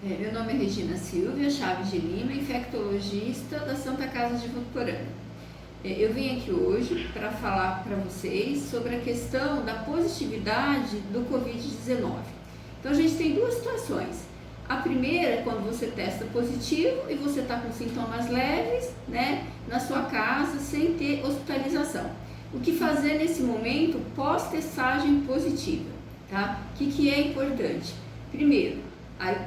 Meu nome é Regina Silvia Chaves de Lima, infectologista da Santa Casa de Votuporanga. Eu vim aqui hoje para falar para vocês sobre a questão da positividade do Covid-19. Então a gente tem duas situações. A primeira é quando você testa positivo e você está com sintomas leves, né, na sua casa sem ter hospitalização. O que fazer nesse momento pós-testagem positiva, tá? O que é importante? Primeiro,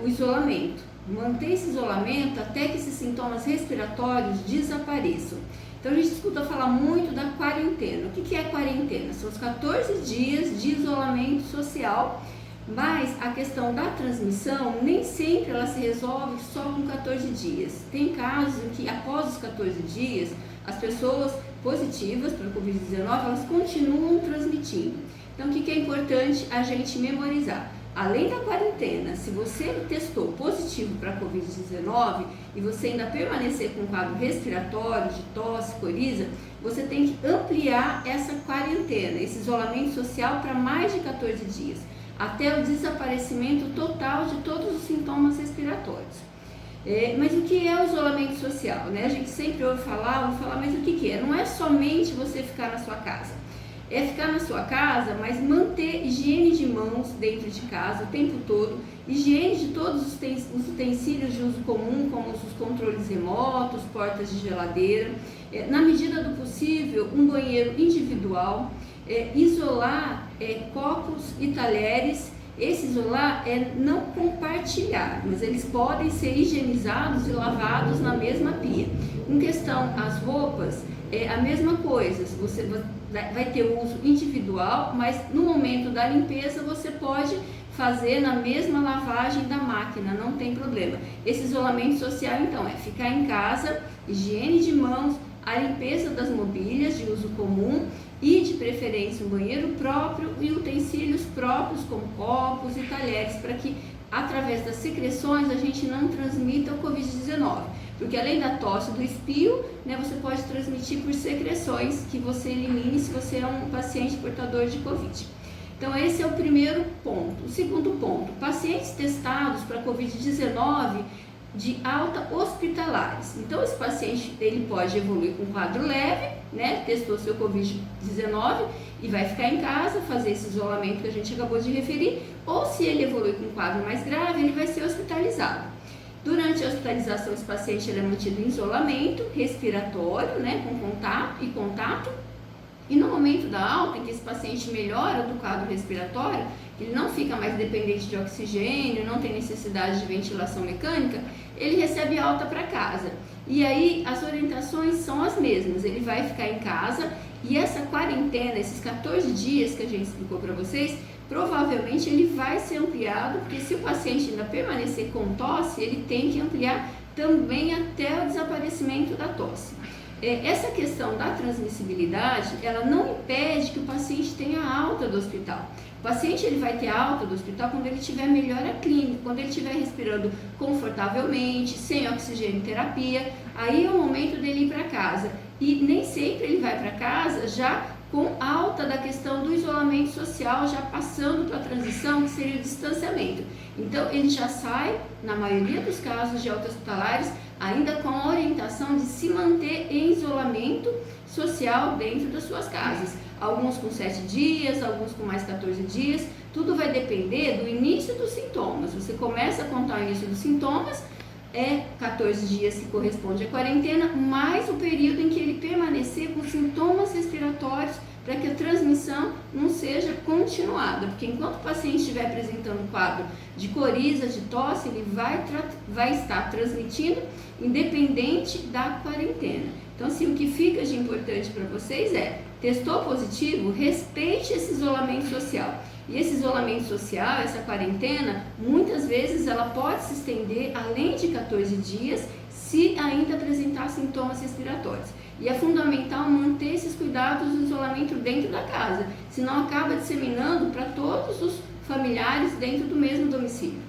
o isolamento. Manter esse isolamento até que esses sintomas respiratórios desapareçam. Então a gente escuta falar muito da quarentena. O que é quarentena? São os 14 dias de isolamento social, mas a questão da transmissão nem sempre ela se resolve só com 14 dias. Tem casos em que após os 14 dias as pessoas positivas para o Covid-19 elas continuam transmitindo. Então o que é importante a gente memorizar? Além da quarentena, se você testou positivo para a Covid-19 e você ainda permanecer com quadro respiratório, de tosse, coriza, você tem que ampliar essa quarentena, esse isolamento social para mais de 14 dias, até o desaparecimento total de todos os sintomas respiratórios. Mas o que é o isolamento social? A gente sempre ouve falar, mas o que é? Não é somente você ficar na sua casa. É ficar na sua casa, mas manter higiene de mãos dentro de casa o tempo todo, higiene de todos os utensílios de uso comum, como os controles remotos, portas de geladeira, na medida do possível, um banheiro individual, isolar copos e talheres. Esse isolar é não compartilhar, mas eles podem ser higienizados e lavados na mesma pia. Em questão às roupas, é a mesma coisa, você vai ter uso individual, mas no momento da limpeza você pode fazer na mesma lavagem da máquina, não tem problema. Esse isolamento social então é ficar em casa, higiene de mãos, a limpeza das mobílias de uso comum e de preferência um banheiro próprio e utensílios próprios como copos e talheres para que através das secreções a gente não transmita o Covid-19, porque além da tosse do espirro, você pode transmitir por secreções que você elimine se você é um paciente portador de Covid. Então esse é o primeiro ponto. O segundo ponto, pacientes testados para Covid-19 de alta hospitalares. Então esse paciente ele pode evoluir com quadro leve, testou seu Covid-19 e vai ficar em casa, fazer esse isolamento que a gente acabou de referir, ou se ele evoluir com um quadro mais grave, ele vai ser hospitalizado. Durante a hospitalização, esse paciente ele é mantido em isolamento respiratório, com contato, e no momento da alta, em que esse paciente melhora do quadro respiratório, ele não fica mais dependente de oxigênio, não tem necessidade de ventilação mecânica, ele recebe alta para casa. E aí as orientações são as mesmas, ele vai ficar em casa e essa quarentena, esses 14 dias que a gente explicou para vocês, provavelmente ele vai ser ampliado, porque se o paciente ainda permanecer com tosse, ele tem que ampliar também até o desaparecimento da tosse. Essa questão da transmissibilidade, ela não impede que o paciente tenha alta do hospital. O paciente ele vai ter alta do hospital quando ele tiver melhora clínica, quando ele estiver respirando confortavelmente, sem oxigênio terapia, aí é o momento dele ir para casa. E nem sempre ele vai para casa já com alta da questão do isolamento social, já passando para a transição, que seria o distanciamento. Então, ele já sai, na maioria dos casos de alta hospitalares, ainda com a orientação de se manter em isolamento social dentro das suas casas. Alguns com 7 dias, alguns com mais 14 dias, tudo vai depender do início dos sintomas. Você começa a contar o início dos sintomas, 14 dias que corresponde à quarentena, mais o período em que ele permanecer com sintomas respiratórios para que a transmissão não seja continuada, porque enquanto o paciente estiver apresentando quadro de coriza, de tosse, ele vai estar transmitindo independente da quarentena. Então, assim, o que fica de importante para vocês testou positivo, respeite esse isolamento social. E esse isolamento social, essa quarentena, muitas vezes ela pode se estender além de 14 dias se ainda apresentar sintomas respiratórios. E é fundamental manter esses cuidados do isolamento dentro da casa, senão acaba disseminando para todos os familiares dentro do mesmo domicílio.